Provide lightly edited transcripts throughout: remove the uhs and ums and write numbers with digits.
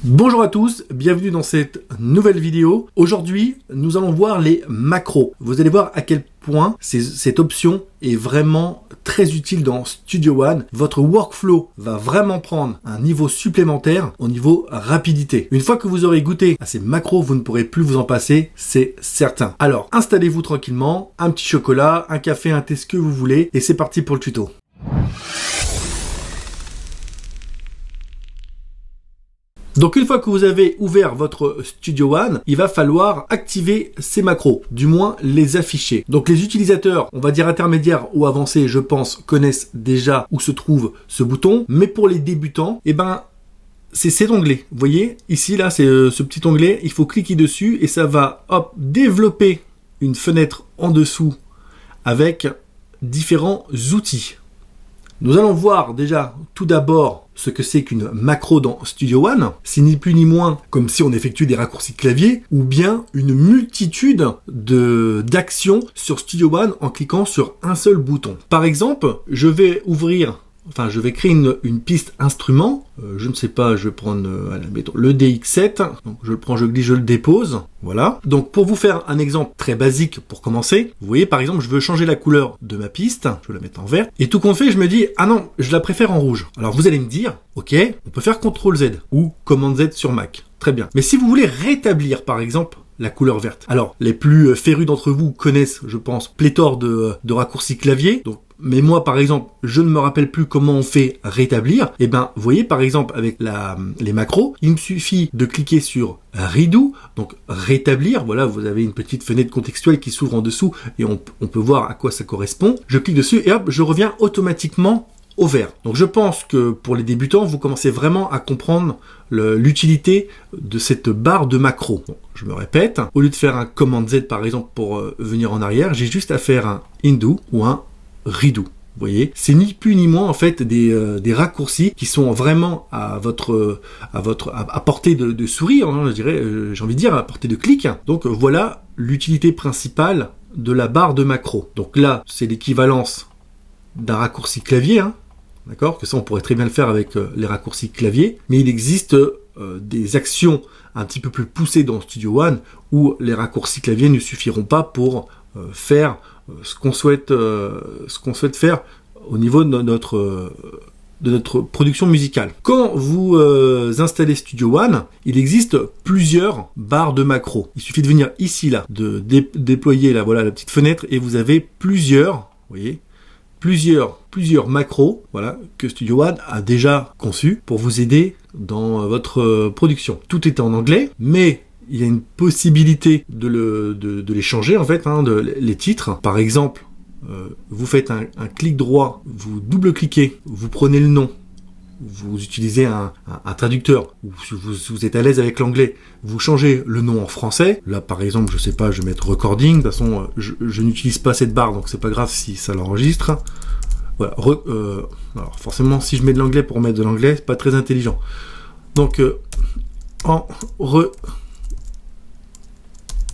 Bonjour à tous, bienvenue dans cette nouvelle vidéo. Aujourd'hui, nous allons voir les macros. Vous allez voir à quel point cette option est vraiment très utile dans Studio One. Votre workflow va vraiment prendre un niveau supplémentaire au niveau rapidité. Une fois que vous aurez goûté à ces macros, vous ne pourrez plus vous en passer, c'est certain. Alors, installez-vous tranquillement, un petit chocolat, un café, un thé, ce que vous voulez, et c'est parti pour le tuto. Donc une fois que vous avez ouvert votre Studio One, il va falloir activer ces macros, du moins les afficher. Donc les utilisateurs, on va dire intermédiaires ou avancés, je pense, connaissent déjà où se trouve ce bouton, mais pour les débutants, c'est cet onglet. Vous voyez, ici, là, c'est ce petit onglet, il faut cliquer dessus et ça va, développer une fenêtre en dessous avec différents outils. Nous allons voir déjà tout d'abord ce que c'est qu'une macro dans Studio One. C'est ni plus ni moins comme si on effectuait des raccourcis clavier ou bien une multitude d'actions sur Studio One en cliquant sur un seul bouton. Par exemple, je vais créer une piste instrument. Je ne sais pas, je vais prendre mettons, le DX7. Donc je le prends, je glisse, je le dépose. Voilà. Donc pour vous faire un exemple très basique pour commencer, vous voyez par exemple, je veux changer la couleur de ma piste. Je vais la mettre en vert. Et tout compte fait, je me dis, ah non, je la préfère en rouge. Alors vous allez me dire, ok, on peut faire CTRL Z ou Command Z sur Mac. Très bien. Mais si vous voulez rétablir par exemple la couleur verte. Alors, les plus férus d'entre vous connaissent, je pense, pléthore de raccourcis clavier. Donc, mais moi, par exemple, je ne me rappelle plus comment on fait rétablir. Et vous voyez, par exemple, avec les macros, il me suffit de cliquer sur Redo, donc rétablir. Voilà, vous avez une petite fenêtre contextuelle qui s'ouvre en dessous et on peut voir à quoi ça correspond. Je clique dessus et hop, je reviens automatiquement au vert. Donc je pense que pour les débutants, vous commencez vraiment à comprendre l'utilité de cette barre de macro. Bon, je me répète, au lieu de faire un Command Z par exemple pour venir en arrière, j'ai juste à faire un Undo ou un Redo. Vous voyez, c'est ni plus ni moins en fait des raccourcis qui sont vraiment à portée de souris, hein, je dirais, j'ai envie de dire à portée de clic. Donc voilà l'utilité principale de la barre de macro. Donc là, c'est l'équivalence d'un raccourci clavier, hein. D'accord, que ça on pourrait très bien le faire avec les raccourcis clavier, mais il existe des actions un petit peu plus poussées dans Studio One où les raccourcis clavier ne suffiront pas pour faire ce qu'on souhaite faire au niveau de notre production musicale. Quand vous installez Studio One, il existe plusieurs barres de macros. Il suffit de venir ici là, de déployer là, voilà la petite fenêtre et vous avez plusieurs, vous voyez, plusieurs macros, voilà, que Studio One a déjà conçus pour vous aider dans votre production. Tout est en anglais, mais il y a une possibilité de les changer en fait, hein, les titres. Par exemple, vous faites un clic droit, vous double-cliquez, vous prenez le nom, vous utilisez un traducteur, ou si vous êtes à l'aise avec l'anglais, vous changez le nom en français. Là, par exemple, je sais pas, je vais mettre recording. De toute façon, je n'utilise pas cette barre, donc c'est pas grave si ça l'enregistre. Voilà. Alors, forcément, si je mets de l'anglais pour mettre de l'anglais, c'est pas très intelligent. Donc,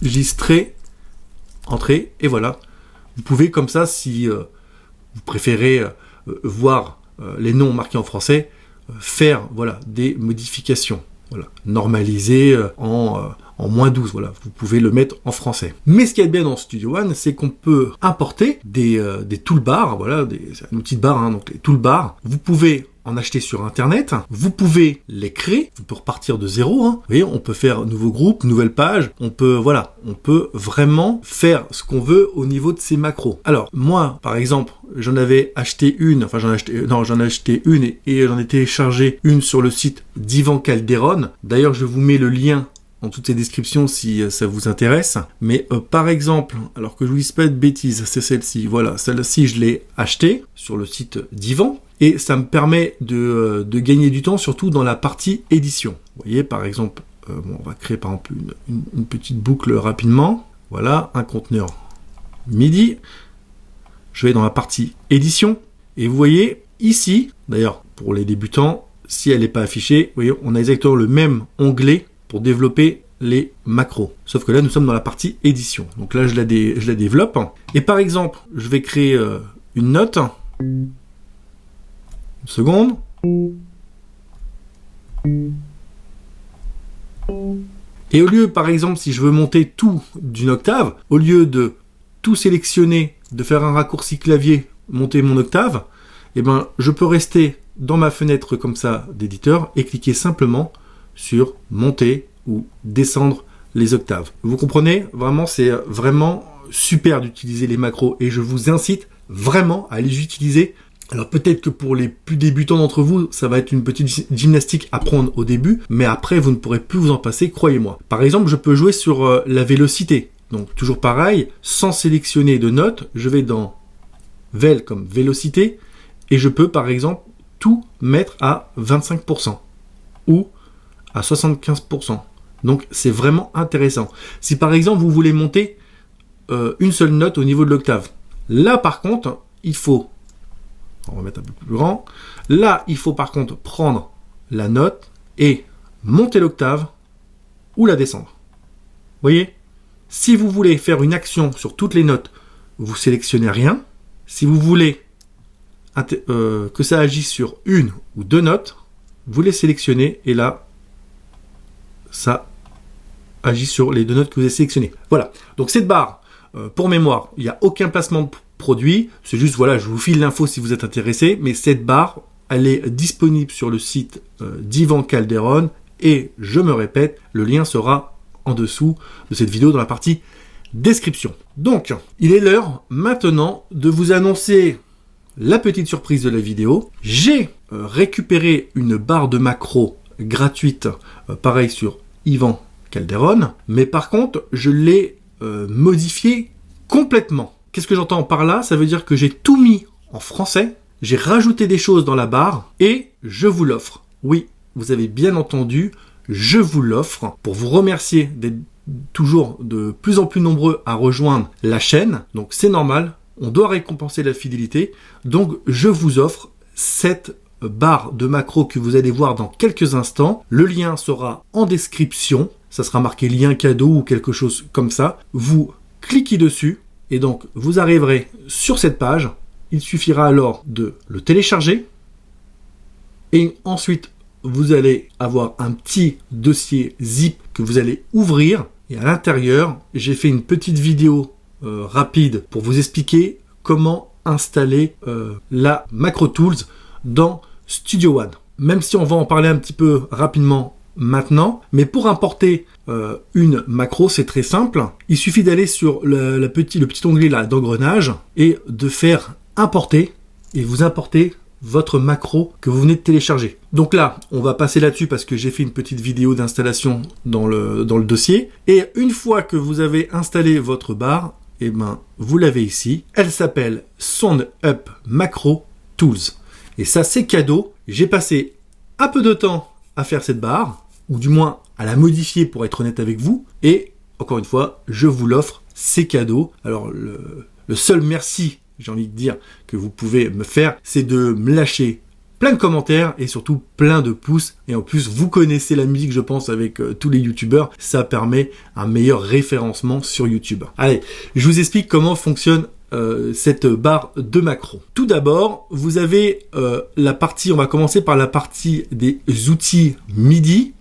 enregistrer, entrer, et voilà. Vous pouvez comme ça, si vous préférez voir les noms marqués en français, faire des modifications, normaliser en -12, vous pouvez le mettre en français. Mais ce qu'il y a de bien dans Studio One, c'est qu'on peut importer des toolbars, c'est un outil de barre, hein, donc les toolbars. Vous pouvez en acheter sur internet, vous pouvez les créer, vous pouvez repartir de zéro, hein. Vous voyez, on peut faire nouveau groupe, nouvelle page, on peut vraiment faire ce qu'on veut au niveau de ces macros. Alors, moi, par exemple, j'en ai acheté une et j'en ai téléchargé une sur le site d'Ivan Calderon. D'ailleurs, je vous mets le lien dans toutes ces descriptions si ça vous intéresse. Mais par exemple, alors que je vous dise pas de bêtises, c'est celle-ci. Voilà, celle-ci, je l'ai achetée sur le site d'Ivan. Et ça me permet de gagner du temps, surtout dans la partie édition. Vous voyez, par exemple, on va créer par exemple une petite boucle rapidement. Voilà, un conteneur MIDI. Je vais dans la partie édition. Et vous voyez, ici, d'ailleurs, pour les débutants, si elle n'est pas affichée, vous voyez, on a exactement le même onglet pour développer les macros. Sauf que là, nous sommes dans la partie édition. Donc là, je la développe. Et par exemple, je vais créer une note. Une seconde. Et au lieu, par exemple, si je veux monter tout d'une octave, au lieu de tout sélectionner, de faire un raccourci clavier, monter mon octave, eh ben, je peux rester dans ma fenêtre comme ça d'éditeur et cliquer simplement sur monter ou descendre les octaves. Vous comprenez? Vraiment, c'est vraiment super d'utiliser les macros et je vous incite vraiment à les utiliser. Alors peut-être que pour les plus débutants d'entre vous, ça va être une petite gymnastique à prendre au début, mais après vous ne pourrez plus vous en passer, croyez-moi. Par exemple, je peux jouer sur la vélocité. Donc toujours pareil, sans sélectionner de notes, je vais dans Vel comme vélocité et je peux par exemple tout mettre à 25% ou à 75%. Donc c'est vraiment intéressant. Si par exemple vous voulez monter une seule note au niveau de l'octave, là par contre, il faut, on va mettre un peu plus grand, là il faut par contre prendre la note et monter l'octave ou la descendre. Vous voyez? Si vous voulez faire une action sur toutes les notes, vous sélectionnez rien. Si vous voulez que ça agisse sur une ou deux notes, vous les sélectionnez et là, ça agit sur les deux notes que vous avez sélectionnées. Voilà. Donc cette barre, pour mémoire, il n'y a aucun placement de produit. C'est juste, voilà, je vous file l'info si vous êtes intéressé. Mais cette barre, elle est disponible sur le site d'Ivan Calderon. Et je me répète, le lien sera en dessous de cette vidéo dans la partie description. Donc, il est l'heure maintenant de vous annoncer la petite surprise de la vidéo. J'ai récupéré une barre de macro gratuite, pareil sur Ivan Calderon, mais par contre, je l'ai modifiée complètement. Qu'est-ce que j'entends par là? Ça veut dire que j'ai tout mis en français, j'ai rajouté des choses dans la barre et je vous l'offre. Oui, vous avez bien entendu, je vous l'offre pour vous remercier d'être toujours de plus en plus nombreux à rejoindre la chaîne. Donc c'est normal, on doit récompenser la fidélité. Donc je vous offre cette barre de macro que vous allez voir dans quelques instants. Le lien sera en description. Ça sera marqué lien cadeau ou quelque chose comme ça. Vous cliquez dessus et donc vous arriverez sur cette page. Il suffira alors de le télécharger et ensuite vous allez avoir un petit dossier zip que vous allez ouvrir et à l'intérieur, j'ai fait une petite vidéo rapide pour vous expliquer comment installer la Macro Tools dans Studio One. Même si on va en parler un petit peu rapidement maintenant, mais pour importer une macro, c'est très simple. Il suffit d'aller sur le petit onglet là d'engrenage et de faire importer et vous importez votre macro que vous venez de télécharger. Donc là, on va passer là-dessus parce que j'ai fait une petite vidéo d'installation dans le dossier. Et une fois que vous avez installé votre barre, eh ben, vous l'avez ici. Elle s'appelle SoundUp Macro Tools. Et ça, c'est cadeau. J'ai passé un peu de temps à faire cette barre, ou du moins à la modifier pour être honnête avec vous. Et encore une fois, je vous l'offre, c'est cadeau. Alors, le seul merci, j'ai envie de dire, que vous pouvez me faire, c'est de me lâcher plein de commentaires et surtout plein de pouces. Et en plus, vous connaissez la musique, je pense, avec tous les youtubeurs. Ça permet un meilleur référencement sur YouTube. Allez, je vous explique comment fonctionne cette barre de macro. Tout d'abord, vous avez la partie, on va commencer par la partie des outils MIDI.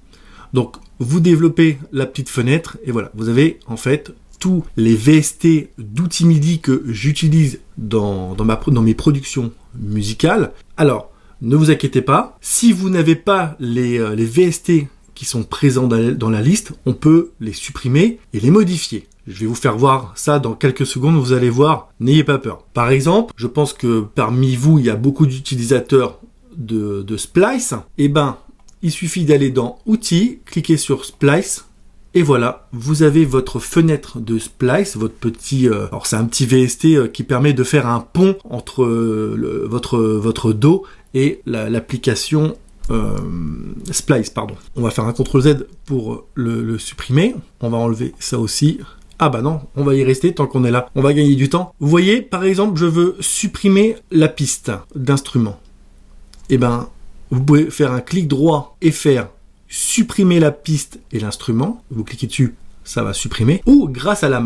Donc, vous développez la petite fenêtre et voilà, vous avez en fait tous les VST d'outils MIDI que j'utilise dans mes productions musicales. Alors, ne vous inquiétez pas, si vous n'avez pas les VST qui sont présents dans la liste, on peut les supprimer et les modifier. Je vais vous faire voir ça dans quelques secondes, vous allez voir, n'ayez pas peur. Par exemple, je pense que parmi vous, il y a beaucoup d'utilisateurs de Splice. Eh ben, il suffit d'aller dans Outils, cliquer sur Splice, et voilà, vous avez votre fenêtre de Splice, votre petit... alors c'est un petit VST qui permet de faire un pont entre votre dos et l'application Splice, pardon. On va faire un CTRL Z pour le supprimer. On va enlever ça aussi. Ah bah non, on va y rester tant qu'on est là. On va gagner du temps. Vous voyez, par exemple, je veux supprimer la piste d'instrument. Eh ben, vous pouvez faire un clic droit et faire supprimer la piste et l'instrument. Vous cliquez dessus, ça va supprimer. Ou grâce à la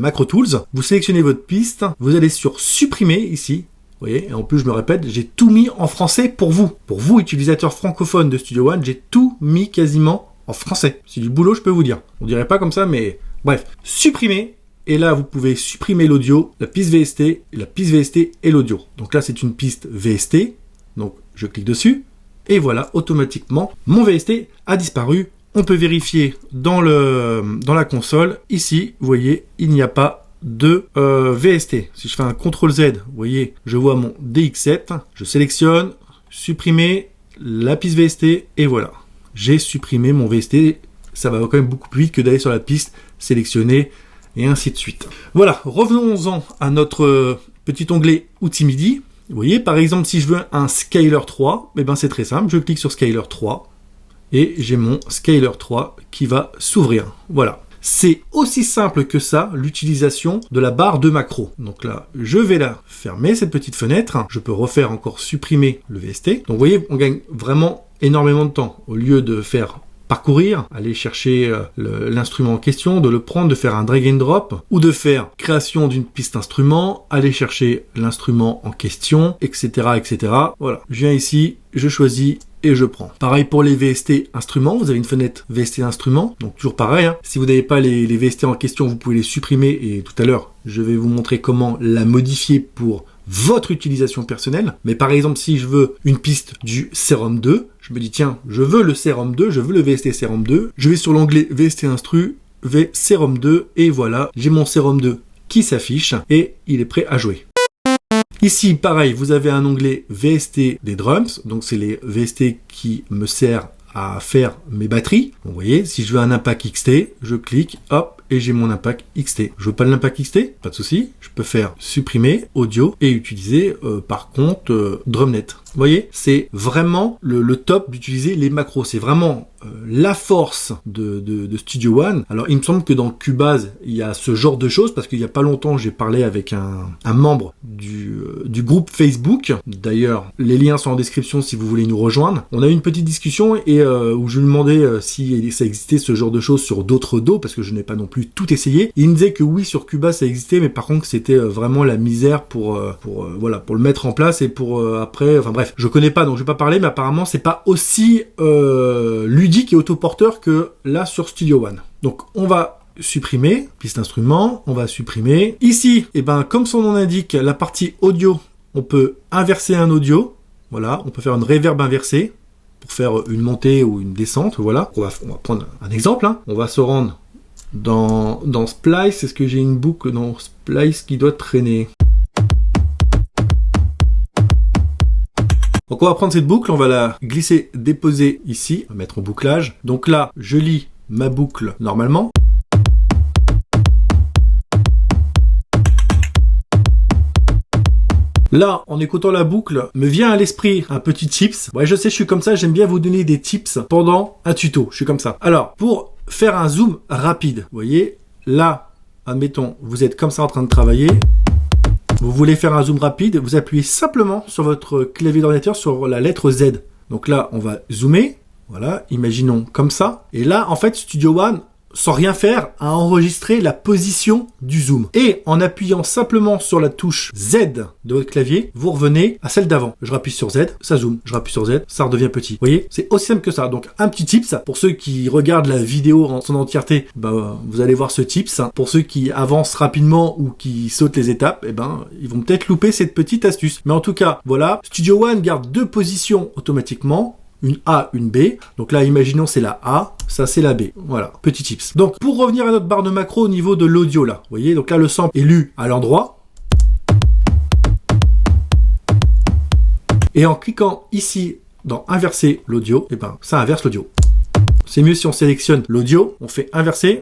Macro Tools, vous sélectionnez votre piste, vous allez sur supprimer ici. Vous voyez, et en plus je me répète, j'ai tout mis en français pour vous. Pour vous, utilisateurs francophones de Studio One, j'ai tout mis quasiment en français. C'est du boulot, je peux vous dire. On dirait pas comme ça, mais bref. Supprimer. Et là, vous pouvez supprimer l'audio, la piste VST, et l'audio. Donc là, c'est une piste VST. Donc, je clique dessus. Et voilà, automatiquement, mon VST a disparu. On peut vérifier dans la console. Ici, vous voyez, il n'y a pas de VST. Si je fais un CTRL Z, vous voyez, je vois mon DX7. Je sélectionne, supprimer la piste VST. Et voilà, j'ai supprimé mon VST. Ça va quand même beaucoup plus vite que d'aller sur la piste, sélectionner, et ainsi de suite. Voilà, revenons-en à notre petit onglet outils MIDI. Vous voyez, par exemple, si je veux un Scaler 3, eh ben c'est très simple, je clique sur Scaler 3, et j'ai mon Scaler 3 qui va s'ouvrir. Voilà. C'est aussi simple que ça, l'utilisation de la barre de macro. Donc là, je vais la fermer, cette petite fenêtre. Je peux refaire encore supprimer le VST. Donc vous voyez, on gagne vraiment énormément de temps. Au lieu de faire parcourir, aller chercher l'instrument en question, de le prendre, de faire un drag and drop, ou de faire création d'une piste instrument, aller chercher l'instrument en question, etc., etc. Voilà, je viens ici, je choisis et je prends. Pareil pour les VST instruments, vous avez une fenêtre VST instruments, donc toujours pareil, hein. Si vous n'avez pas les VST en question, vous pouvez les supprimer, et tout à l'heure, je vais vous montrer comment la modifier pour votre utilisation personnelle. Mais par exemple, si je veux une piste du Serum 2, je me dis tiens, je veux le Serum 2, je veux le VST Serum 2, je vais sur l'onglet VST Instru, Serum 2, et voilà, j'ai mon Serum 2 qui s'affiche, et il est prêt à jouer. Ici, pareil, vous avez un onglet VST des drums, donc c'est les VST qui me servent à faire mes batteries. Vous voyez, si je veux un impact XT, je clique, hop, et j'ai mon impact XT. Je veux pas de l'impact XT, pas de souci. Je peux faire supprimer audio et utiliser par contre Drumnet. Vous voyez, c'est vraiment le top d'utiliser les macros. C'est vraiment la force de Studio One. Alors, il me semble que dans Cubase, il y a ce genre de choses, parce qu'il y a pas longtemps, j'ai parlé avec un membre du groupe Facebook. D'ailleurs, les liens sont en description si vous voulez nous rejoindre. On a eu une petite discussion et où je lui demandais si ça existait ce genre de choses sur d'autres dos, parce que je n'ai pas non plus tout essayé. Et il me disait que oui, sur Cubase ça existait, mais par contre c'était vraiment la misère pour le mettre en place et pour après. Enfin bref, je connais pas, donc je vais pas parler, mais apparemment c'est pas aussi ludique et autoporteur que là sur Studio One. Donc on va supprimer piste instrument, on va supprimer ici. Et ben comme son nom l'indique, la partie audio, on peut inverser un audio. Voilà, on peut faire une reverb inversée pour faire une montée ou une descente. Voilà, on va prendre un exemple. Hein. On va se rendre dans Splice. Est-ce que j'ai une boucle dans Splice qui doit traîner? Donc on va prendre cette boucle, on va la glisser, déposer ici, on va mettre en bouclage. Donc là, je lis ma boucle normalement. Là, en écoutant la boucle, me vient à l'esprit un petit tips. Ouais, je sais, je suis comme ça, j'aime bien vous donner des tips pendant un tuto. Je suis comme ça. Alors, pour faire un zoom rapide, vous voyez, là, admettons, vous êtes comme ça en train de travailler. Vous voulez faire un zoom rapide, vous appuyez simplement sur votre clavier d'ordinateur sur la lettre Z. Donc là, on va zoomer. Voilà, imaginons comme ça. Et là, en fait, Studio One, sans rien faire, a enregistré la position du zoom. Et en appuyant simplement sur la touche Z de votre clavier, vous revenez à celle d'avant. Je rappuie sur Z, ça zoome. Je rappuie sur Z, ça redevient petit. Vous voyez, c'est aussi simple que ça. Donc un petit tips, pour ceux qui regardent la vidéo en son entièreté, vous allez voir ce tips. Pour ceux qui avancent rapidement ou qui sautent les étapes, ils vont peut-être louper cette petite astuce. Mais en tout cas, voilà, Studio One garde deux positions automatiquement. Une A, une B. Donc là, imaginons c'est la A, ça c'est la B. Voilà, petit tips. Donc pour revenir à notre barre de macro au niveau de l'audio là, vous voyez, donc là le sample est lu à l'endroit. Et en cliquant ici dans inverser l'audio, ça inverse l'audio. C'est mieux si on sélectionne l'audio, on fait inverser.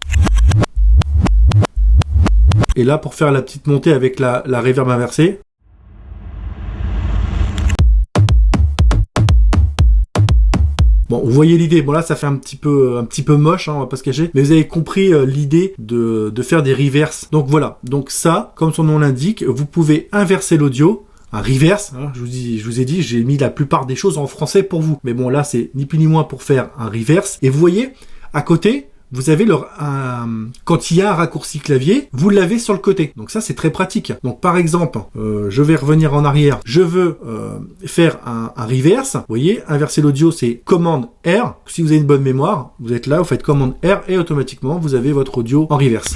Et là pour faire la petite montée avec la reverb inversée. Bon, vous voyez l'idée. Bon là, ça fait un petit peu moche, hein, on va pas se cacher. Mais vous avez compris l'idée de faire des reverses. Donc voilà. Donc ça, comme son nom l'indique, vous pouvez inverser l'audio. Un reverse, hein, je vous ai dit, j'ai mis la plupart des choses en français pour vous. Mais bon, là, c'est ni plus ni moins pour faire un reverse. Et vous voyez, à côté, vous avez quand il y a un raccourci clavier, vous l'avez sur le côté. Donc ça, c'est très pratique. Donc par exemple, je vais revenir en arrière. Je veux faire un reverse. Vous voyez, inverser l'audio, c'est commande R. Si vous avez une bonne mémoire, vous êtes là, vous faites commande R et automatiquement, vous avez votre audio en reverse.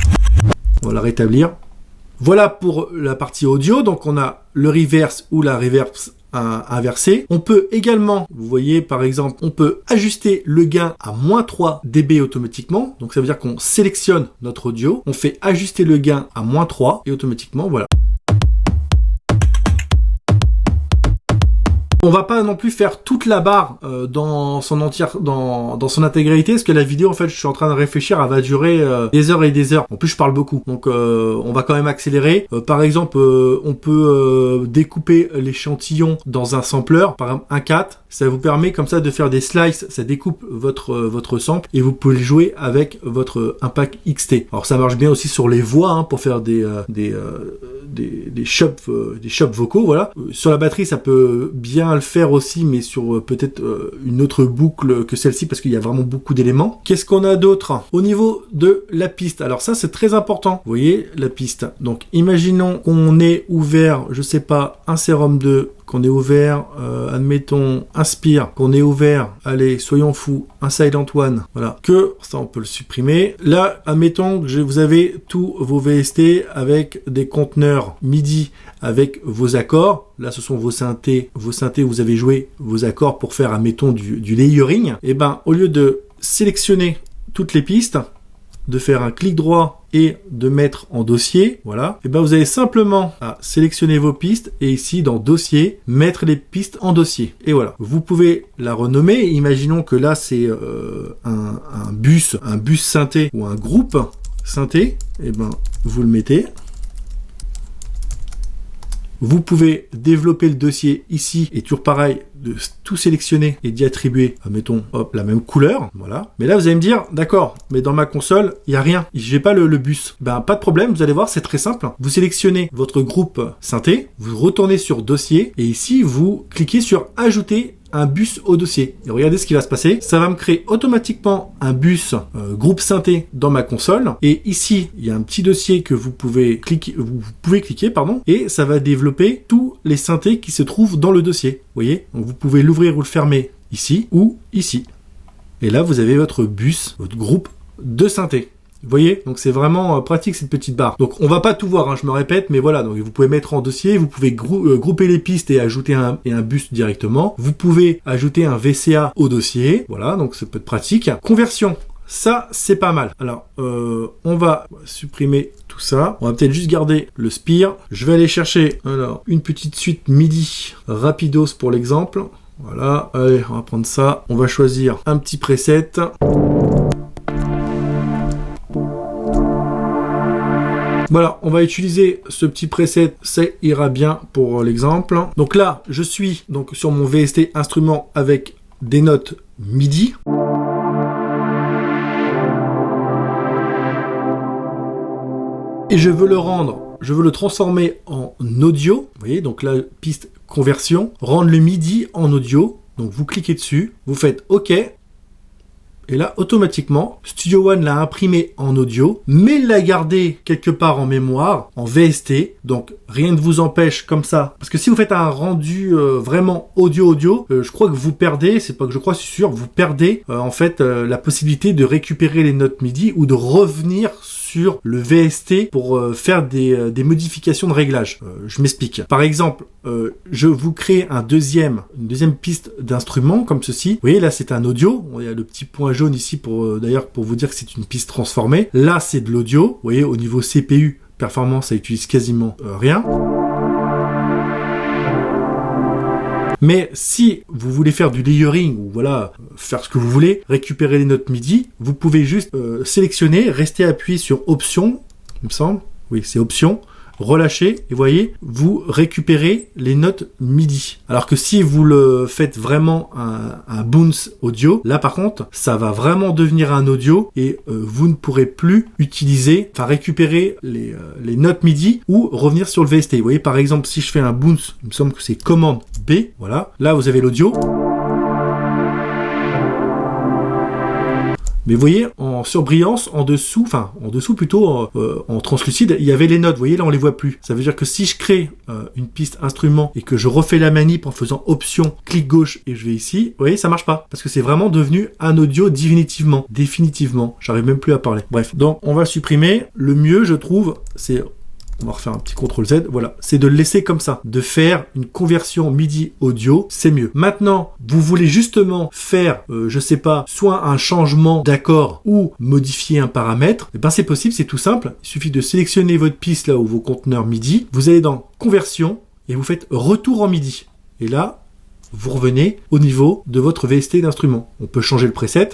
On va la rétablir. Voilà pour la partie audio. Donc on a le reverse ou la reverse inversé. On peut également, vous voyez par exemple, on peut ajuster le gain à -3 dB automatiquement. Donc ça veut dire qu'on sélectionne notre audio, on fait ajuster le gain à -3 et automatiquement, voilà. On va pas non plus faire toute la barre dans son entière, dans son intégralité, parce que la vidéo, en fait, je suis en train de réfléchir, elle va durer des heures et des heures. En plus, je parle beaucoup, donc on va quand même accélérer. Par exemple, on peut découper l'échantillon dans un sampler, par exemple un 4. Ça vous permet comme ça de faire des slices, ça découpe votre sample et vous pouvez le jouer avec votre Impact XT. Alors ça marche bien aussi sur les voix hein, pour faire des chops vocaux, voilà. Sur la batterie, ça peut bien le faire aussi, mais sur peut-être une autre boucle que celle-ci parce qu'il y a vraiment beaucoup d'éléments. Qu'est-ce qu'on a d'autre au niveau de la piste? Alors ça, c'est très important. Vous voyez la piste. Donc imaginons qu'on ait ouvert, je sais pas, un Serum 2, qu'on ait ouvert, admettons, Inspire, qu'on ait ouvert, allez, soyons fous, un Silent One, voilà, que, ça on peut le supprimer. Là, admettons que vous avez tous vos VST avec des conteneurs MIDI avec vos accords. Là, ce sont vos synthés, vous avez joué vos accords pour faire, admettons, du layering. Et ben, au lieu de sélectionner toutes les pistes, de faire un clic droit et de mettre en dossier, voilà, et ben vous avez simplement à sélectionner vos pistes et ici dans dossier, mettre les pistes en dossier. Et voilà, vous pouvez la renommer. Imaginons que là c'est un bus synthé ou un groupe synthé, et ben vous le mettez. Vous pouvez développer le dossier ici et toujours pareil, de tout sélectionner et d'y attribuer, mettons, hop, la même couleur, voilà. Mais là, vous allez me dire, d'accord, mais dans ma console, il n'y a rien. J'ai pas le bus. Ben, pas de problème, vous allez voir, c'est très simple. Vous sélectionnez votre groupe synthé, vous retournez sur dossier et ici, vous cliquez sur ajouter un bus au dossier. Et regardez ce qui va se passer. Ça va me créer automatiquement un bus groupe synthé dans ma console. Et ici, il y a un petit dossier que vous pouvez cliquer, et ça va développer tous les synthés qui se trouvent dans le dossier. Vous voyez? Donc vous pouvez l'ouvrir ou le fermer ici ou ici. Et là, vous avez votre bus, votre groupe de synthé. Vous voyez, donc c'est vraiment pratique cette petite barre. Donc on va pas tout voir, hein, je me répète, mais voilà, donc vous pouvez mettre en dossier, vous pouvez grouper les pistes et ajouter un bus directement. Vous pouvez ajouter un VCA au dossier, voilà, donc ça peut être pratique. Conversion, ça c'est pas mal. Alors on va supprimer tout ça. On va peut-être juste garder le Spire. Je vais aller chercher alors une petite suite MIDI rapidos pour l'exemple. Voilà, allez, on va prendre ça. On va choisir un petit preset. Voilà, on va utiliser ce petit preset, ça ira bien pour l'exemple. Donc là, je suis donc sur mon VST instrument avec des notes MIDI. Et je veux le transformer en audio. Vous voyez, donc la piste conversion, rendre le MIDI en audio. Donc vous cliquez dessus, vous faites OK. Et là, automatiquement, Studio One l'a imprimé en audio, mais l'a gardé quelque part en mémoire, en VST. Donc, rien ne vous empêche comme ça. Parce que si vous faites un rendu vraiment audio, je crois que vous perdez, c'est pas que je crois, c'est sûr, vous perdez en fait la possibilité de récupérer les notes MIDI ou de revenir sur le VST pour faire des modifications de réglage. Je m'explique. Par exemple, je vous crée une deuxième piste d'instrument comme ceci. Vous voyez, là c'est un audio. Il y a le petit point jaune ici d'ailleurs pour vous dire que c'est une piste transformée. Là c'est de l'audio. Vous voyez, au niveau CPU, performance, ça utilise quasiment rien. Mais si vous voulez faire du layering ou voilà, faire ce que vous voulez, récupérer les notes MIDI, vous pouvez juste sélectionner, rester appuyé sur Option, il me semble. Oui, c'est Option. Relâchez et voyez, vous récupérez les notes MIDI. Alors que si vous le faites vraiment un bounce audio, là par contre, ça va vraiment devenir un audio et vous ne pourrez plus récupérer les notes MIDI ou revenir sur le VST. Vous voyez, par exemple, si je fais un bounce, il me semble que c'est commande B, voilà. Là, vous avez l'audio. Mais vous voyez, en surbrillance, en dessous plutôt, en translucide, il y avait les notes. Vous voyez, là, on les voit plus. Ça veut dire que si je crée une piste instrument et que je refais la manip en faisant option, clic gauche et je vais ici, vous voyez, ça marche pas. Parce que c'est vraiment devenu un audio définitivement. J'arrive même plus à parler. Bref, donc on va le supprimer. Le mieux, je trouve, c'est... On va refaire un petit CTRL Z, voilà. C'est de le laisser comme ça, de faire une conversion MIDI audio, c'est mieux. Maintenant, vous voulez justement faire, je sais pas, soit un changement d'accord ou modifier un paramètre, et ben c'est possible, c'est tout simple. Il suffit de sélectionner votre piste là ou vos conteneurs MIDI, vous allez dans conversion et vous faites retour en MIDI. Et là, vous revenez au niveau de votre VST d'instrument. On peut changer le preset.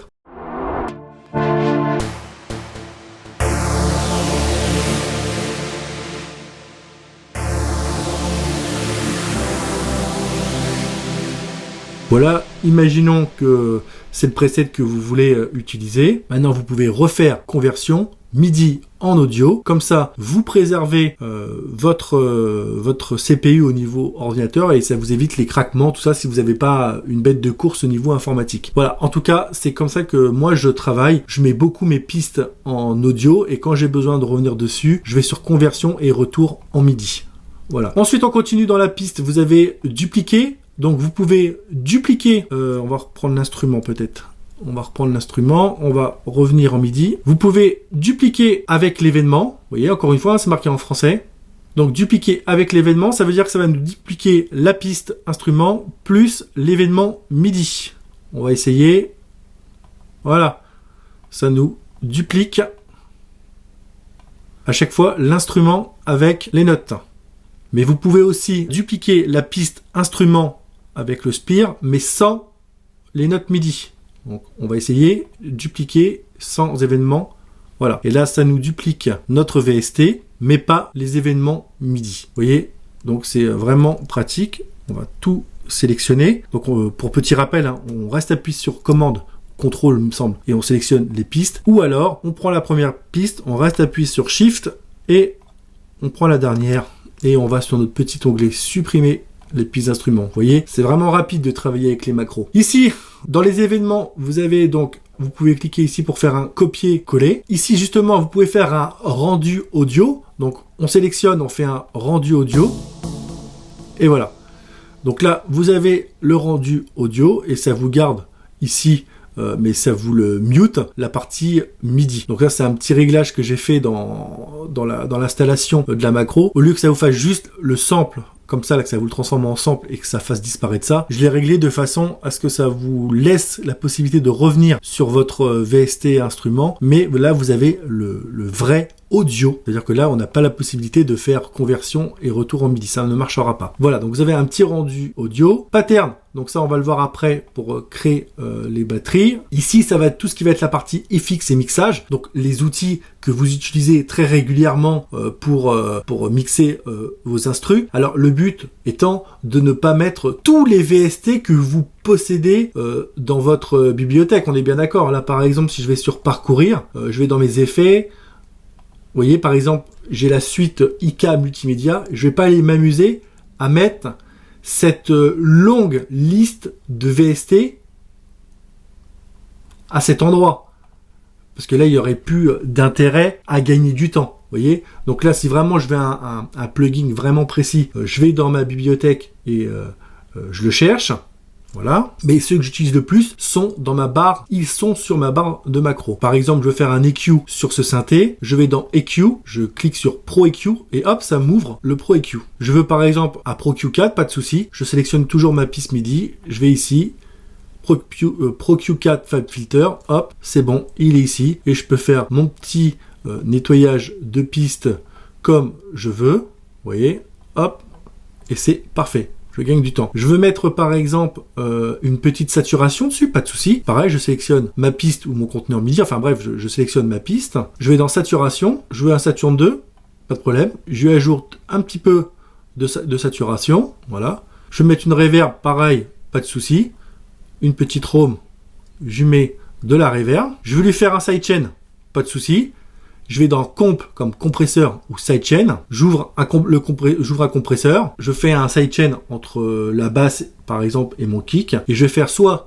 Voilà, imaginons que c'est le preset que vous voulez utiliser. Maintenant, vous pouvez refaire conversion MIDI en audio. Comme ça, vous préservez votre CPU au niveau ordinateur et ça vous évite les craquements, tout ça, si vous n'avez pas une bête de course au niveau informatique. Voilà, en tout cas, c'est comme ça que moi je travaille. Je mets beaucoup mes pistes en audio et quand j'ai besoin de revenir dessus, je vais sur conversion et retour en MIDI. Voilà. Ensuite, on continue dans la piste. Vous avez dupliqué. Donc vous pouvez dupliquer, on va reprendre l'instrument peut-être. On va reprendre l'instrument, on va revenir en MIDI. Vous pouvez dupliquer avec l'événement. Vous voyez, encore une fois, c'est marqué en français. Donc dupliquer avec l'événement, ça veut dire que ça va nous dupliquer la piste instrument plus l'événement MIDI. On va essayer. Voilà. Ça nous duplique à chaque fois l'instrument avec les notes. Mais vous pouvez aussi dupliquer la piste instrument avec le Spire, mais sans les notes MIDI. Donc, on va essayer dupliquer sans événement. Voilà. Et là, ça nous duplique notre VST, mais pas les événements MIDI. Vous voyez? Donc, c'est vraiment pratique. On va tout sélectionner. Donc, pour petit rappel, hein, on reste appuyé sur commande, contrôle, il me semble, et on sélectionne les pistes. Ou alors, on prend la première piste, on reste appuyé sur Shift, et on prend la dernière, et on va sur notre petit onglet supprimer les pistes d'instruments. Vous voyez, c'est vraiment rapide de travailler avec les macros. Ici, dans les événements, vous avez donc, vous pouvez cliquer ici pour faire un copier-coller. Ici, justement, vous pouvez faire un rendu audio. Donc, on sélectionne, on fait un rendu audio. Et voilà. Donc là, vous avez le rendu audio et ça vous garde ici, mais ça vous le mute, la partie MIDI. Donc là, c'est un petit réglage que j'ai fait dans l'installation de la macro. Au lieu que ça vous fasse juste le sample, comme ça, là, que ça vous le transforme en sample et que ça fasse disparaître ça, je l'ai réglé de façon à ce que ça vous laisse la possibilité de revenir sur votre VST instrument, mais là, vous avez le vrai audio. C'est-à-dire que là, on n'a pas la possibilité de faire conversion et retour en MIDI. Ça ne marchera pas. Voilà, donc vous avez un petit rendu audio. Pattern, donc ça, on va le voir après pour créer les batteries. Ici, ça va être tout ce qui va être la partie FX et mixage. Donc, les outils que vous utilisez très régulièrement pour mixer vos instrus. Alors, le but étant de ne pas mettre tous les VST que vous possédez dans votre bibliothèque. On est bien d'accord. Là, par exemple, si je vais sur parcourir, je vais dans mes effets. Vous voyez, par exemple, j'ai la suite IK Multimédia. Je vais pas aller m'amuser à mettre cette longue liste de VST à cet endroit. Parce que là, il y aurait plus d'intérêt à gagner du temps. Vous voyez? Donc là, si vraiment je veux un plugin vraiment précis, je vais dans ma bibliothèque et je le cherche. Voilà. Mais ceux que j'utilise le plus sont dans ma barre, ils sont sur ma barre de macro. Par exemple, je veux faire un EQ sur ce synthé. Je vais dans EQ, je clique sur Pro EQ et hop, ça m'ouvre le Pro EQ. Je veux par exemple un Pro Q4, pas de souci. Je sélectionne toujours ma piste MIDI. Je vais ici, Pro Q4 Fab Filter. Hop, c'est bon, il est ici. Et je peux faire mon petit nettoyage de piste comme je veux. Vous voyez, hop, et c'est parfait. Je gagne du temps. Je veux mettre par exemple une petite saturation dessus, pas de souci. Pareil, je sélectionne ma piste ou mon conteneur MIDI. Enfin bref, je sélectionne ma piste. Je vais dans saturation. Je veux un Saturn 2, pas de problème. Je lui ajoute un petit peu de saturation. Voilà. Je vais mettre une reverb, pareil, pas de souci. Une petite roam, je mets de la reverb. Je vais lui faire un sidechain, pas de souci. Je vais dans comp comme compresseur ou sidechain. J'ouvre un compresseur. Je fais un sidechain entre la basse par exemple et mon kick. Et je vais faire soit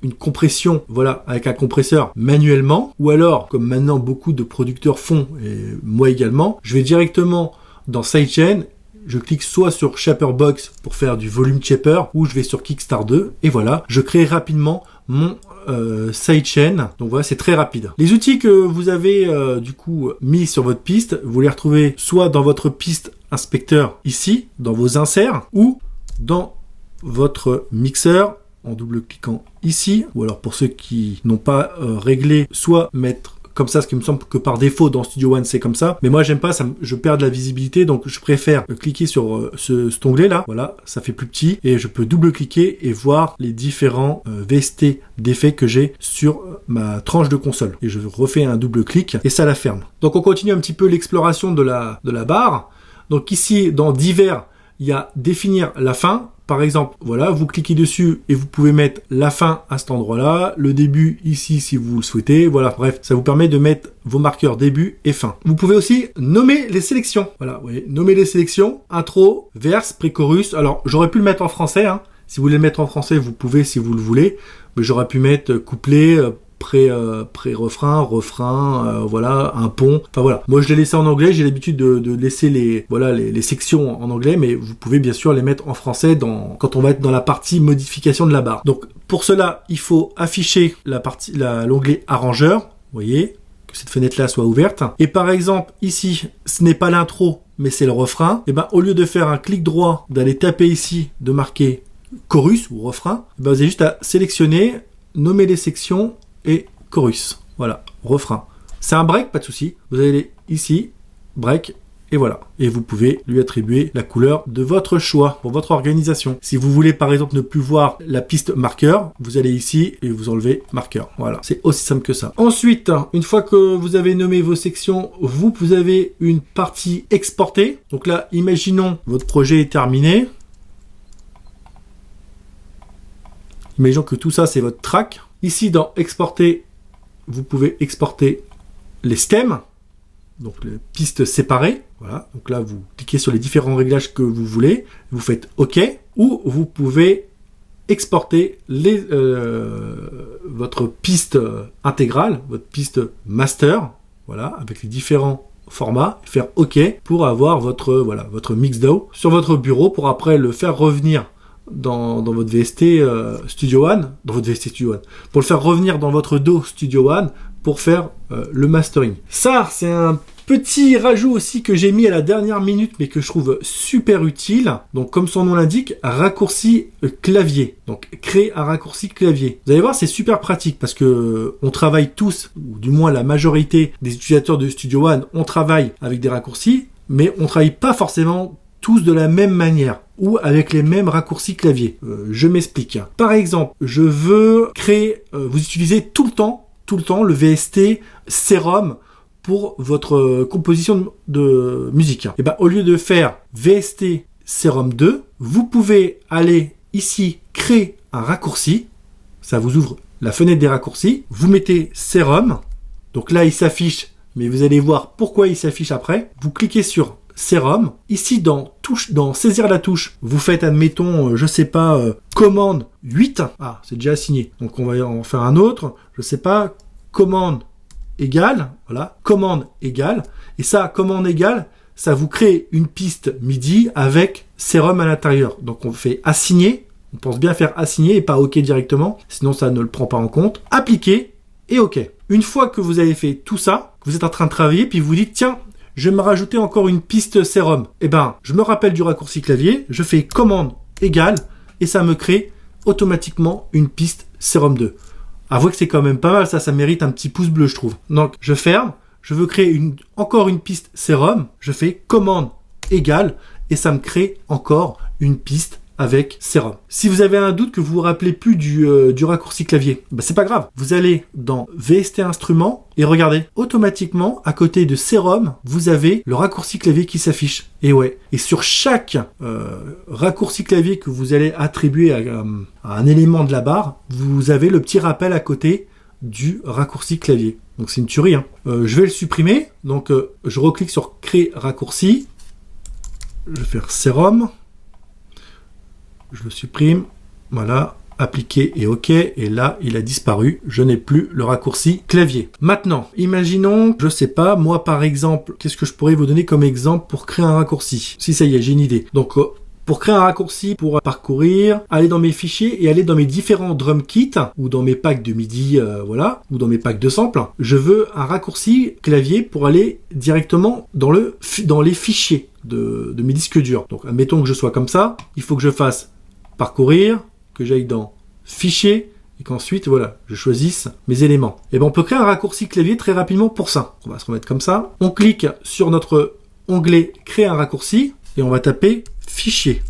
une compression, voilà, avec un compresseur manuellement, ou alors, comme maintenant beaucoup de producteurs font, et moi également, je vais directement dans Sidechain, je clique soit sur Shaperbox pour faire du volume shaper, ou je vais sur Kickstart 2, et voilà, je crée rapidement mon sidechain. Donc voilà, c'est très rapide. Les outils que vous avez du coup mis sur votre piste, vous les retrouvez soit dans votre piste inspecteur ici, dans vos inserts, ou dans votre mixeur en double-cliquant ici, ou alors pour ceux qui n'ont pas réglé, soit mettre comme ça, ce qui me semble que par défaut dans Studio One c'est comme ça, mais moi j'aime pas, je perds de la visibilité, donc je préfère cliquer sur cet onglet là, voilà, ça fait plus petit, et je peux double-cliquer et voir les différents VST d'effets que j'ai sur ma tranche de console. Et je refais un double-clic, et ça la ferme. Donc on continue un petit peu l'exploration de la barre. Donc ici, dans divers, il y a définir la fin. Par exemple, voilà, vous cliquez dessus et vous pouvez mettre la fin à cet endroit-là, le début ici si vous le souhaitez. Voilà, bref, ça vous permet de mettre vos marqueurs début et fin. Vous pouvez aussi nommer les sélections. Voilà, vous voyez, nommer les sélections, intro, verse, pré-chorus. Alors, j'aurais pu le mettre en français, hein. Si vous voulez le mettre en français, vous pouvez si vous le voulez. Mais j'aurais pu mettre couplet, pré-refrain, refrain, voilà, un pont. Enfin voilà. Moi je l'ai laissé en anglais, j'ai l'habitude de laisser les sections en anglais, mais vous pouvez bien sûr les mettre en français quand on va être dans la partie modification de la barre. Donc pour cela, il faut afficher l'onglet arrangeur, vous voyez, que cette fenêtre-là soit ouverte. Et par exemple, ici, ce n'est pas l'intro, mais c'est le refrain. Et ben au lieu de faire un clic droit, d'aller taper ici, de marquer chorus ou refrain, ben, vous avez juste à sélectionner, nommer les sections et chorus. Voilà, refrain. C'est un break, pas de souci. Vous allez ici, break, et voilà. Et vous pouvez lui attribuer la couleur de votre choix pour votre organisation. Si vous voulez par exemple ne plus voir la piste marqueur, vous allez ici et vous enlevez marqueur. Voilà, c'est aussi simple que ça. Ensuite, une fois que vous avez nommé vos sections, vous avez une partie exportée. Donc là, imaginons votre projet est terminé. Imaginons que tout ça c'est votre track. Ici, dans exporter, vous pouvez exporter les stems, donc les pistes séparées. Voilà. Donc là, vous cliquez sur les différents réglages que vous voulez, vous faites OK, ou vous pouvez exporter votre piste intégrale, votre piste master, voilà, avec les différents formats, faire OK pour avoir votre mix DAW sur votre bureau pour après le faire revenir dans votre VST Studio One, pour le faire revenir dans votre DAW Studio One pour faire le mastering. Ça, c'est un petit rajout aussi que j'ai mis à la dernière minute, mais que je trouve super utile. Donc, comme son nom l'indique, raccourci clavier. Donc, créer un raccourci clavier. Vous allez voir, c'est super pratique parce que on travaille tous, ou du moins la majorité des utilisateurs de Studio One, on travaille avec des raccourcis, mais on travaille pas forcément tous de la même manière ou avec les mêmes raccourcis clavier. Je m'explique. Par exemple, je veux créer, vous utilisez tout le temps le VST Serum pour votre composition de musique. Et ben au lieu de faire VST Serum 2, vous pouvez aller ici créer un raccourci. Ça vous ouvre la fenêtre des raccourcis. Vous mettez Serum. Donc là, il s'affiche, mais vous allez voir pourquoi il s'affiche après. Vous cliquez sur Serum. Ici, dans saisir la touche, vous faites, admettons, je sais pas, commande 8. Ah, c'est déjà assigné. Donc, on va en faire un autre. Je sais pas, commande égale. Voilà, commande égale. Et ça, commande égale, ça vous crée une piste MIDI avec Serum à l'intérieur. Donc, on fait assigner. On pense bien faire assigner et pas OK directement. Sinon, ça ne le prend pas en compte. Appliquer et OK. Une fois que vous avez fait tout ça, vous êtes en train de travailler, puis vous dites, tiens, je vais me rajouter encore une piste Serum. Eh ben, je me rappelle du raccourci clavier, je fais commande égale, et ça me crée automatiquement une piste Serum 2. Avouez que c'est quand même pas mal, ça mérite un petit pouce bleu, je trouve. Donc, je ferme, je veux créer encore une piste Serum, je fais commande égale, et ça me crée encore une piste avec Serum. Si vous avez un doute que vous vous rappelez plus du raccourci clavier, ben c'est pas grave. Vous allez dans VST Instruments et regardez, automatiquement, à côté de Serum, vous avez le raccourci clavier qui s'affiche. Et ouais. Et sur chaque raccourci clavier que vous allez attribuer à un élément de la barre, vous avez le petit rappel à côté du raccourci clavier. Donc c'est une tuerie, hein. Je vais le supprimer. Donc je reclique sur Créer raccourci. Je vais faire Serum. Je le supprime, voilà, appliquer et OK, et là, il a disparu. Je n'ai plus le raccourci clavier. Maintenant, imaginons, je sais pas, moi par exemple, qu'est-ce que je pourrais vous donner comme exemple pour créer un raccourci? Si ça y est, j'ai une idée. Donc, pour créer un raccourci, pour parcourir, aller dans mes fichiers et aller dans mes différents drum kits ou dans mes packs de MIDI, voilà, ou dans mes packs de samples, je veux un raccourci clavier pour aller directement dans les fichiers de mes disques durs. Donc, admettons que je sois comme ça, il faut que je fasse parcourir, que j'aille dans fichiers et qu'ensuite, voilà, je choisisse mes éléments. Et ben, on peut créer un raccourci clavier très rapidement pour ça. On va se remettre comme ça. On clique sur notre onglet créer un raccourci et on va taper fichier.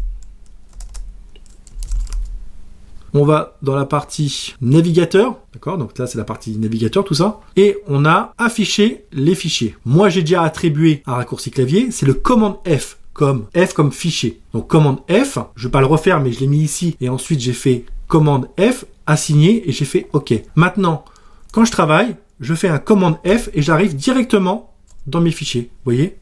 On va dans la partie navigateur, d'accord? Donc là, c'est la partie navigateur, tout ça. Et on a affiché les fichiers. Moi, j'ai déjà attribué un raccourci clavier. C'est le commande F, comme fichier. Donc commande F, je vais pas le refaire, mais je l'ai mis ici. Et ensuite, j'ai fait commande F, assigné, et j'ai fait OK. Maintenant, quand je travaille, je fais un commande F et j'arrive directement dans mes fichiers. Vous voyez?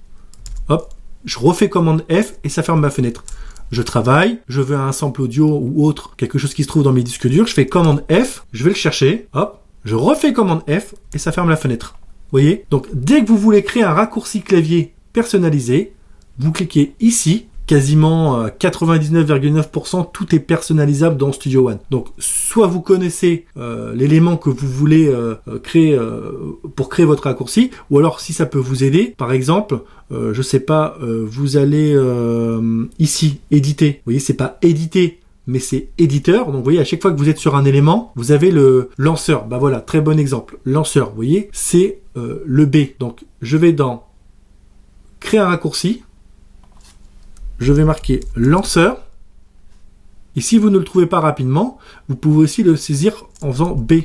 Hop. Je refais commande F et ça ferme ma fenêtre. Je travaille, je veux un sample audio ou autre, quelque chose qui se trouve dans mes disques durs, je fais commande F, je vais le chercher, hop, je refais commande F et ça ferme la fenêtre. Vous voyez? Donc dès que vous voulez créer un raccourci clavier personnalisé, vous cliquez ici, quasiment 99,9%, tout est personnalisable dans Studio One. Donc soit vous connaissez l'élément que vous voulez créer pour créer votre raccourci, ou alors si ça peut vous aider, par exemple, je sais pas, vous allez ici éditer. Vous voyez, c'est pas éditer, mais c'est éditeur. Donc vous voyez, à chaque fois que vous êtes sur un élément, vous avez le lanceur. Bah voilà, très bon exemple. Lanceur, vous voyez, c'est le B. Donc je vais dans créer un raccourci. Je vais marquer lanceur. Et si vous ne le trouvez pas rapidement, vous pouvez aussi le saisir en faisant B. Vous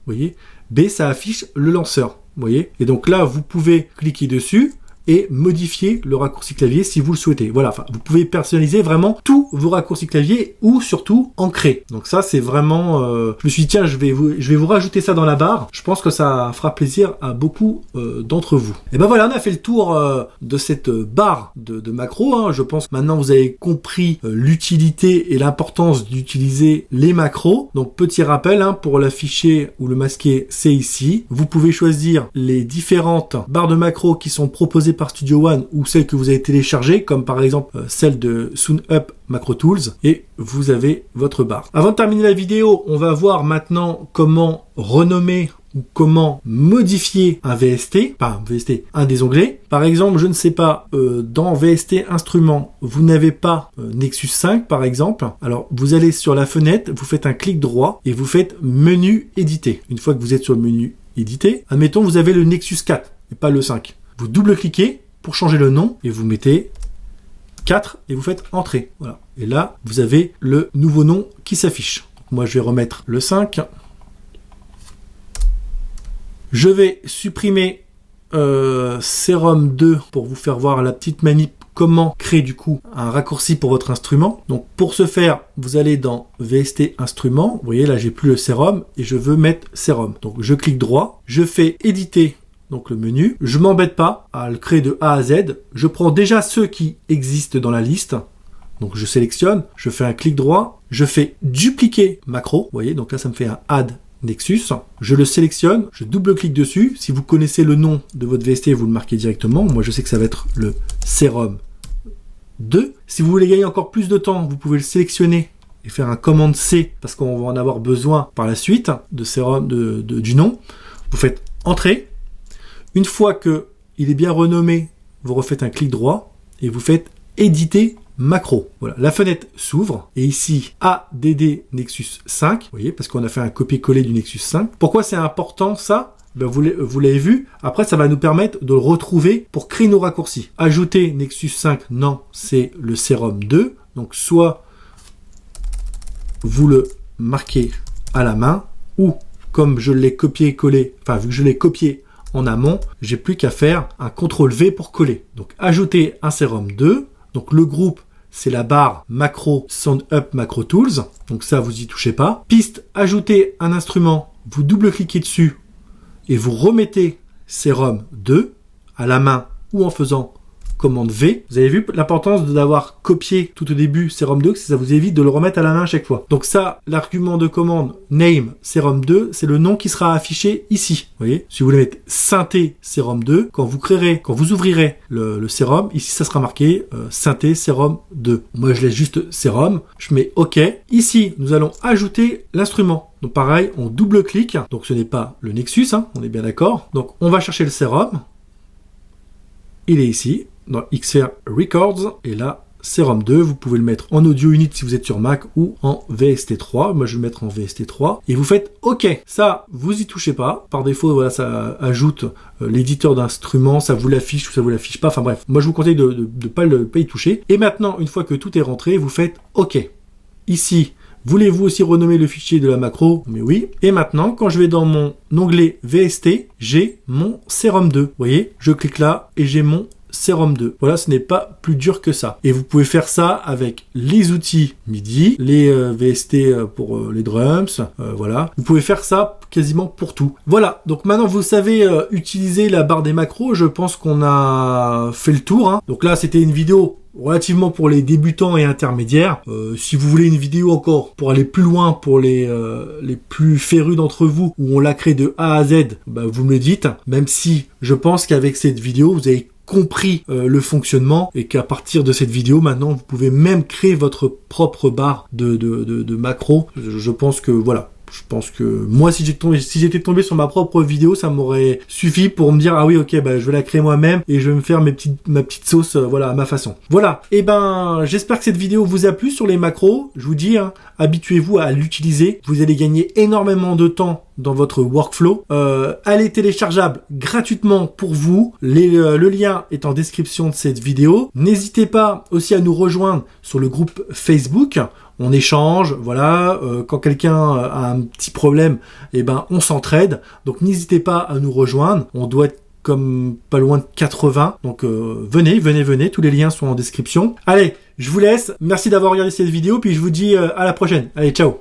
voyez, B, ça affiche le lanceur. Vous voyez, et donc là, vous pouvez cliquer dessus et modifier le raccourci clavier si vous le souhaitez. Voilà, enfin, vous pouvez personnaliser vraiment tous vos raccourcis clavier ou surtout en créer. Donc ça, c'est vraiment... je me suis dit, tiens, je vais vous rajouter ça dans la barre. Je pense que ça fera plaisir à beaucoup d'entre vous. Et ben voilà, on a fait le tour de cette barre de macros. Hein. Je pense que maintenant, vous avez compris l'utilité et l'importance d'utiliser les macros. Donc, petit rappel, hein, pour l'afficher ou le masquer, c'est ici. Vous pouvez choisir les différentes barres de macros qui sont proposées par Studio One ou celles que vous avez téléchargées, comme par exemple celle de SoundUp Macro Tools, et vous avez votre barre. Avant de terminer la vidéo, on va voir maintenant comment renommer ou comment modifier un VST, pas un VST, un des onglets. Par exemple, je ne sais pas, dans VST Instruments, vous n'avez pas Nexus 5 par exemple. Alors, vous allez sur la fenêtre, vous faites un clic droit et vous faites menu éditer. Une fois que vous êtes sur le menu éditer, admettons vous avez le Nexus 4 et pas le 5. Vous double-cliquez pour changer le nom et vous mettez 4 et vous faites entrer. Voilà. Et là, vous avez le nouveau nom qui s'affiche. Moi, je vais remettre le 5. Je vais supprimer Serum 2 pour vous faire voir la petite manip comment créer du coup un raccourci pour votre instrument. Donc pour ce faire, vous allez dans VST Instruments. Vous voyez là, j'ai plus le Serum et je veux mettre Serum. Donc je clique droit, je fais éditer. Donc le menu, je m'embête pas à le créer de A à Z. Je prends déjà ceux qui existent dans la liste. Donc je sélectionne, je fais un clic droit, je fais dupliquer macro. Vous voyez, donc là ça me fait un add Nexus. Je le sélectionne, je double-clique dessus. Si vous connaissez le nom de votre VST, vous le marquez directement. Moi je sais que ça va être le Serum 2. Si vous voulez gagner encore plus de temps, vous pouvez le sélectionner et faire un commande C parce qu'on va en avoir besoin par la suite de Serum du nom. Vous faites entrer. Une fois que il est bien renommé, vous refaites un clic droit et vous faites éditer macro. Voilà, la fenêtre s'ouvre et ici ADD Nexus 5, vous voyez, parce qu'on a fait un copier-coller du Nexus 5. Pourquoi c'est important ça? Ben vous l'avez vu. Après, ça va nous permettre de le retrouver pour créer nos raccourcis. Ajouter Nexus 5, non, c'est le Serum 2. Donc soit vous le marquez à la main ou comme je l'ai copié-collé, enfin vu que je l'ai copié en amont, j'ai plus qu'à faire un CTRL-V pour coller. Donc, ajouter un Serum 2. Donc, le groupe, c'est la barre macro SoundUp Macro Tools. Donc, ça, vous y touchez pas. Piste, ajouter un instrument. Vous double-cliquez dessus et vous remettez Serum 2 à la main ou en faisant commande V. Vous avez vu l'importance d'avoir copié tout au début Serum 2, ça vous évite de le remettre à la main à chaque fois. Donc ça, l'argument de commande name Serum 2, c'est le nom qui sera affiché ici. Vous voyez, si vous voulez mettre synthé Serum 2, quand vous ouvrirez le sérum, ici ça sera marqué synthé Serum 2. Moi je laisse juste Serum, je mets OK. Ici, nous allons ajouter l'instrument. Donc pareil, on double-clique. Donc ce n'est pas le Nexus, hein, on est bien d'accord. Donc on va chercher le sérum. Il est ici, dans XR Records. Et là, Serum 2, vous pouvez le mettre en audio unit si vous êtes sur Mac ou en VST3. Moi, je vais le mettre en VST3. Et vous faites OK. Ça, vous y touchez pas. Par défaut, voilà, ça ajoute l'éditeur d'instruments. Ça vous l'affiche ou ça vous l'affiche pas. Enfin bref, moi, je vous conseille de pas y toucher. Et maintenant, une fois que tout est rentré, vous faites OK. Ici, voulez-vous aussi renommer le fichier de la macro? Mais oui. Et maintenant, quand je vais dans mon onglet VST, j'ai mon Serum 2. Vous voyez, je clique là et j'ai mon Serum 2. Voilà, ce n'est pas plus dur que ça. Et vous pouvez faire ça avec les outils MIDI, les VST pour les drums, voilà. Vous pouvez faire ça quasiment pour tout. Voilà, donc maintenant vous savez utiliser la barre des macros. Je pense qu'on a fait le tour, hein. Donc là, c'était une vidéo relativement pour les débutants et intermédiaires. Si vous voulez une vidéo encore pour aller plus loin, pour les plus férus d'entre vous, où on la crée de A à Z, bah, vous me le dites. Même si je pense qu'avec cette vidéo, vous avez compris le fonctionnement et qu'à partir de cette vidéo, maintenant, vous pouvez même créer votre propre barre de macros. Je pense que voilà. Je pense que moi, si j'étais tombé sur ma propre vidéo, ça m'aurait suffi pour me dire ah oui, ok, bah je vais la créer moi-même et je vais me faire ma petite sauce, voilà, à ma façon. Voilà. Et ben, j'espère que cette vidéo vous a plu sur les macros. Je vous dis, hein, habituez-vous à l'utiliser. Vous allez gagner énormément de temps dans votre workflow. Elle est téléchargeable gratuitement pour vous. Le lien est en description de cette vidéo. N'hésitez pas aussi à nous rejoindre sur le groupe Facebook. On échange, voilà, quand quelqu'un a un petit problème, eh ben on s'entraide. Donc n'hésitez pas à nous rejoindre. On doit être comme pas loin de 80. Donc venez, tous les liens sont en description. Allez, je vous laisse. Merci d'avoir regardé cette vidéo, puis je vous dis à la prochaine. Allez, ciao.